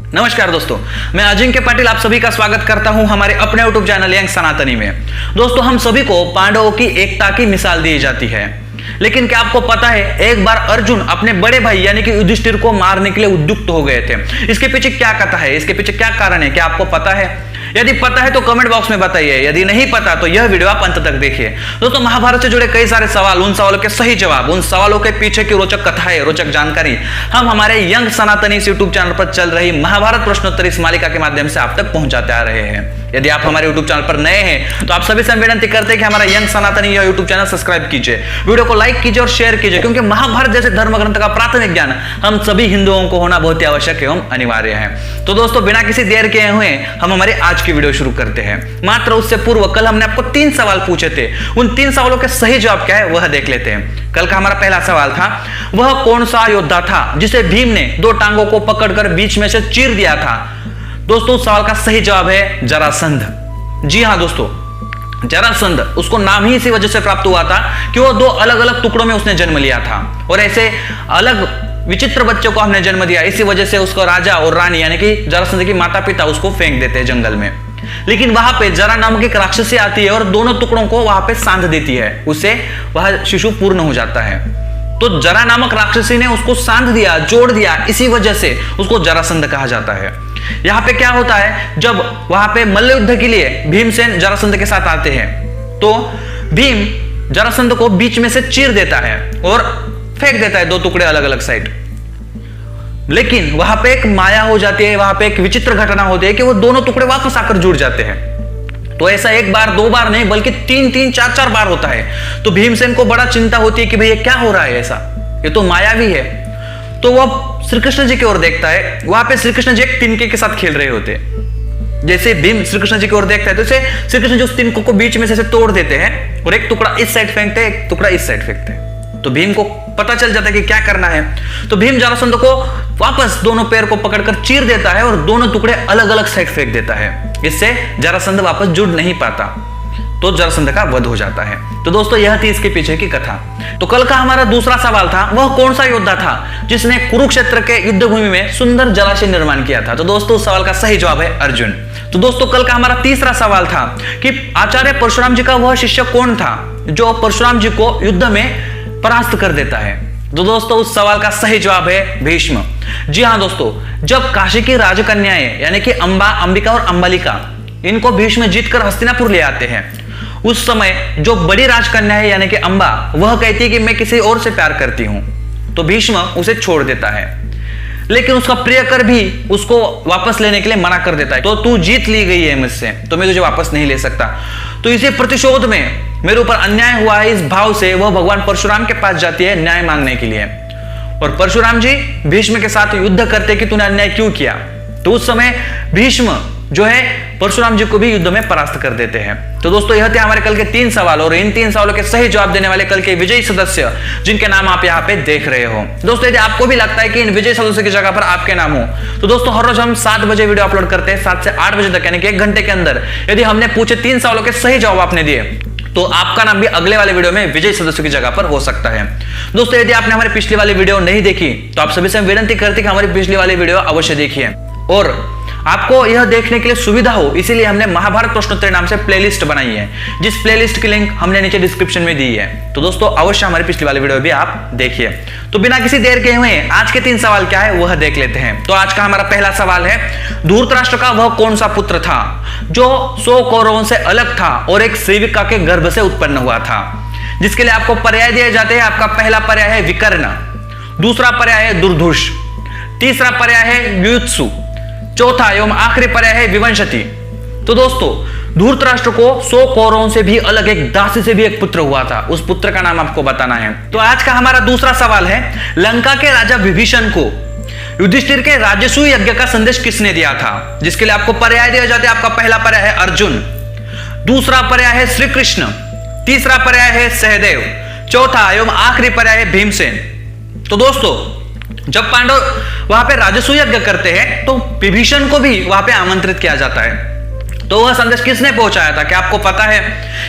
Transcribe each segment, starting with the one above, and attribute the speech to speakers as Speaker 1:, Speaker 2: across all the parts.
Speaker 1: नमस्कार दोस्तों, मैं अजिंक्य पाटिल आप सभी का स्वागत करता हूं हमारे अपने यूट्यूब चैनल यंग सनातनी में। दोस्तों, हम सभी को पांडवों की एकता की मिसाल दी जाती है, लेकिन क्या आपको पता है एक बार अर्जुन अपने बड़े भाई यानी कि युधिष्ठिर को मारने के लिए उद्युक्त हो गए थे। इसके पीछे क्या कथा है, इसके पीछे क्या कारण है, क्या आपको पता है? यदि पता है तो कमेंट बॉक्स में बताइए, यदि नहीं पता तो यह वीडियो आप अंत तक देखिए। दोस्तों, महाभारत से जुड़े कई सारे सवाल, उन सवालों के सही जवाब, उन सवालों के पीछे की रोचक कथाएं, रोचक जानकारी हम हमारे यंग सनातनी यूट्यूब चैनल पर चल रही महाभारत प्रश्नोत्तर इस मालिका के माध्यम से आप तक पहुंचाते आ रहे हैं। यदि आप हमारे यूट्यूब चैनल पर नए हैं तो आप सभी से विनती करते हैं कि हमारा यंग सनातनी यह यूट्यूब चैनल सब्सक्राइब कीजिए, वीडियो को लाइक कीजिए और शेयर कीजिए, क्योंकि महाभारत जैसे धर्म ग्रंथ का प्राथमिक ज्ञान हम सभी हिंदुओं को होना बहुत ही आवश्यक एवं अनिवार्य है। तो दोस्तों, बिना किसी देर के हुए हम हमारे आज की वीडियो शुरू करते हैं। मात्र उससे पूर्व कल हमने आपको 3 सवाल पूछे थे, उन 3 सवालों के सही जवाब क्या है वह देख लेते हैं। कल का हमारा पहला सवाल था, वह कौन सा योद्धा था जिसे भीम ने 2 टांगों को पकड़कर बीच में से चीर दिया था? दोस्तों, उस सवाल का सही जवाब है जरासंध। जी हां दोस्तों, जरासंध, उसको नाम ही इसी वजह से प्राप्त हुआ था कि वो 2 अलग अलग टुकड़ों में उसने जन्म लिया था और ऐसे अलग विचित्र बच्चों को हमने जन्म दिया। इसी वजह से उसको राजा और रानी यानी कि जरासंध की माता पिता उसको फेंक देते हैं जंगल में। लेकिन वहां पे जरा नामक एक राक्षसी आती है और दोनों टुकड़ों को वहां पे सांध देती है, उससे वह शिशु पूर्ण हो जाता है। तो जरा नामक राक्षसी ने उसको सांध दिया, जोड़ दिया, इसी वजह से उसको जरासंध कहा जाता है। यहां पे क्या होता है, जब वहां पे मल्ल युद्ध के लिए भीमसेन जरासंध के साथ आते हैं तो भीम जरासंध को बीच में से चीर देता है और फेंक देता है 2 टुकड़े अलग अलग साइड। लेकिन वहां पे एक माया हो जाती है, वहां पे एक विचित्र घटना होती है कि वो दोनों टुकड़े वापस आकर जुड़ जाते हैं। तो ऐसा 1 बार 2 बार नहीं बल्कि 3-3 4-4 बार होता है। तो भीमसेन को बड़ा चिंता होती है कि भाई ये क्या हो रहा है, ऐसा ये तो मायावी है। तो वह श्री कृष्ण जी की ओर देखता है, वहां पे श्री कृष्ण जी एक तिनके के साथ खेल रहे होते हैं। जैसे भीम श्री कृष्ण जी की ओर देखता है तो श्री कृष्ण जी उस तिनकों को बीच में से तोड़ देते हैं और एक टुकड़ा इस साइड फेंकते हैं, एक टुकड़ा इस साइड फेंकते हैं। तो भीम को पता चल जाता है कि क्या करना है। तो भीम जरासंध को वापस दोनों पैर को पकड़कर चीर देता है और दोनों टुकड़े अलग अलग साइड फेंक देता है। इससे जरासंध वापस जुड़ नहीं पाता, तो जरासंध का वध हो जाता है। तो दोस्तों, यह थी इसके पीछे की कथा। तो कल का हमारा दूसरा सवाल था, वह कौन सा योद्धा था जिसने कुरुक्षेत्र के युद्ध भूमि में सुंदर जलाशय निर्माण किया था? तो दोस्तों, उस सवाल का सही जवाब है अर्जुन। तो दोस्तों, कल का हमारा तीसरा सवाल था कि आचार्य परशुराम जी का वह शिष्य कौन था जो परशुराम जी को युद्ध में परास्त कर देता है? तो दोस्तों, उस सवाल का सही जवाब है भीष्म। जी हां दोस्तों, जब काशी की राजकन्याएं यानी कि अंबा, अंबिका और अंबालिका, इनको भीष्म जीतकर हस्तिनापुर ले आते हैं, उस समय जो बड़ी राजकन्या है यानी कि अंबा, वह कहती है कि मैं किसी और से प्यार करती हूं। तो भीष्म उसे छोड़ देता है, लेकिन उसका प्रियकर भी उसको वापस लेने के लिए मना कर देता है। तो तू जीत ली गई है मुझसे, तो मैं तुझे वापस नहीं ले सकता। तो इसी प्रतिशोध में मेरे ऊपर अन्याय हुआ है, इस भाव से वह भगवान परशुराम के पास जाती है न्याय मांगने के लिए। और परशुराम जी भीष्म के साथ युद्ध करते कि तूने अन्याय क्यों किया। तो उस समय भीष्म जो है परशुराम जी को भी युद्ध में परास्त कर देते हैं। तो दोस्तों, यह थे हमारे कल के 3 सवाल और इन 3 सवालों के सही जवाब देने वाले कल के विजयी सदस्य जिनके नाम आप यहाँ पे देख रहे हो। दोस्तों, यदि आपको भी लगता है कि इन विजयी सदस्यों की जगह पर आपके नाम हो तो दोस्तों, हर रोज हम 7 बजे वीडियो अपलोड करते हैं, 7 से 8 बजे तक, यानी कि 1 घंटे के अंदर यदि हमने पूछे 3 सवालों के सही जवाब आपने दिए तो आपका नाम भी अगले वाले वीडियो में विजयी सदस्यों की जगह पर हो सकता है। दोस्तों, यदि आपने हमारी पिछली वाली वीडियो नहीं देखी तो आप सभी से विनती करते कि हमारी पिछली वाली वीडियो अवश्य देखिए और आपको यह देखने के लिए सुविधा हो इसलिए हमने महाभारत प्रश्नोत्तरी नाम से प्लेलिस्ट बनाई है, जिस प्लेलिस्ट की लिंक हमने नीचे डिस्क्रिप्शन में दी है। तो दोस्तों, अवश्य हमारी पिछली वाली वीडियो भी आप देखिए। तो बिना किसी देर के हुए आज के 3 सवाल क्या है वह देख लेते हैं। तो आज का हमारा पहला सवाल है, धूर्तराष्ट्र का वह कौन सा पुत्र था जो 100 कौरवों से अलग था और एक सेविका के गर्भ से उत्पन्न हुआ था? जिसके लिए आपको पर्याय दिए जाते हैं। आपका पहला पर्याय है विकर्ण, दूसरा पर्याय है दुर्धुष, तीसरा पर्याय है युयुत्सु, चौथा एवं आखिरी पर्याय है विवंशति। तो दोस्तों, धूर्तराष्ट्र को 100 कौरवों से भी अलग एक दासी से भी एक पुत्र हुआ था, उस पुत्र का नाम आपको बताना है। तो आज का हमारा दूसरा सवाल है, लंका के राजा विभीषण को युधिष्ठिर के राजसूय यज्ञ का संदेश किसने दिया था? जिसके लिए आपको पर्याय दिया जाते हैं। आपका पहला पर्याय है अर्जुन, दूसरा पर्याय है श्री कृष्ण, तीसरा पर्याय है सहदेव, चौथा एवं आखिरी पर्याय है भीमसेन। तो दोस्तों, जब पांडव वहां पे राजसूय यज्ञ करते हैं तो विभीषण को भी वहां पे आमंत्रित किया जाता है। तो वह संदेश किसने पहुंचाया था, क्या आपको पता है?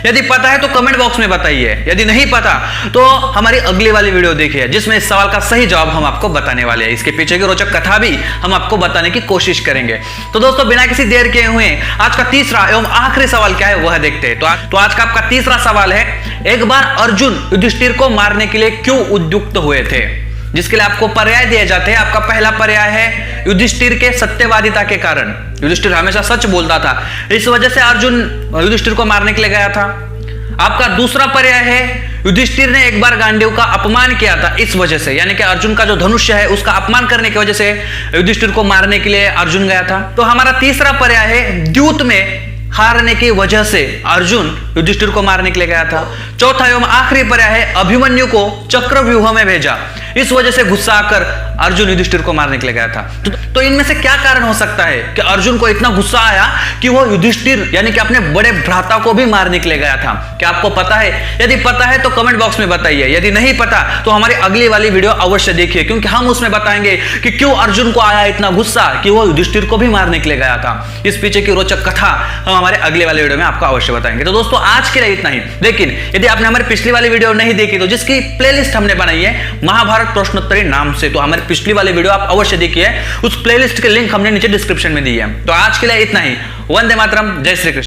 Speaker 1: यदि पता है तो कमेंट बॉक्स में बताइए, यदि नहीं पता तो हमारी अगली वाली वीडियो देखिए जिसमें इस सवाल का सही जवाब हम आपको बताने वाले हैं। इसके पीछे की रोचक कथा भी हम आपको बताने की कोशिश करेंगे। तो दोस्तों बिना किसी देर के हुए आज का तीसरा एवं आखिरी सवाल क्या है वह देखते हैं। तो आज का आपका तीसरा सवाल है, एक बार अर्जुन युधिष्ठिर को मारने के लिए क्यों उद्युक्त हुए थे? जिसके लिए आपको पर्याय दिए जाते हैं। आपका पहला पर्याय है युधिष्ठिर के सत्यवादिता के कारण, युधिष्ठिर हमेशा सच बोलता था, इस वजह से अर्जुन युधिष्ठिर को मारने के लिए गया था। आपका दूसरा पर्याय है युधिष्ठिर ने एक बार गांडीव का अपमान किया था, इस वजह से, यानी कि अर्जुन का जो धनुष्य है उसका अपमान करने की वजह से युधिष्ठिर को मारने के लिए अर्जुन गया था। तो हमारा तीसरा पर्याय है द्यूत में हारने की वजह से अर्जुन युधिष्ठिर को मारने के लिए गया था। चौथा एवं आखिरी पर्याय है अभिमन्यु को चक्रव्यूह में भेजा, इस वजह से गुस्सा आकर अर्जुन युधिष्ठिर को मारने के लिए गया था। तो इनमें से क्या कारण हो सकता है कि अर्जुन को इतना गुस्सा आया कि वो युधिष्ठिर यानी कि अपने बड़े भ्राता को भी मारने के लिए गया था? क्या आपको पता है? यदि पता है तो कमेंट बॉक्स में बताइए, यदि नहीं पता तो हमारी अगली वाली वीडियो अवश्य देखिए, क्योंकि हम उसमें बताएंगे कि क्यों अर्जुन को आया इतना गुस्सा कि वो युधिष्ठिर को भी मारने के लिए गया था। इस पीछे की रोचक कथा हम हमारे अगले वाले वीडियो में आपको अवश्य बताएंगे। तो दोस्तों आज के लिए इतना ही, लेकिन यदि आपने हमारी पिछली वाली वीडियो नहीं देखी तो जिसकी प्लेलिस्ट हमने बनाई है महाभारत प्रश्नोत्तरी नाम से, तो हमारी पिछली वाली वीडियो आप अवश्य देखिए, उस प्लेलिस्ट के लिंक हमने नीचे डिस्क्रिप्शन में दी है। तो आज के लिए इतना ही। वंदे मातरम, जय श्री कृष्ण।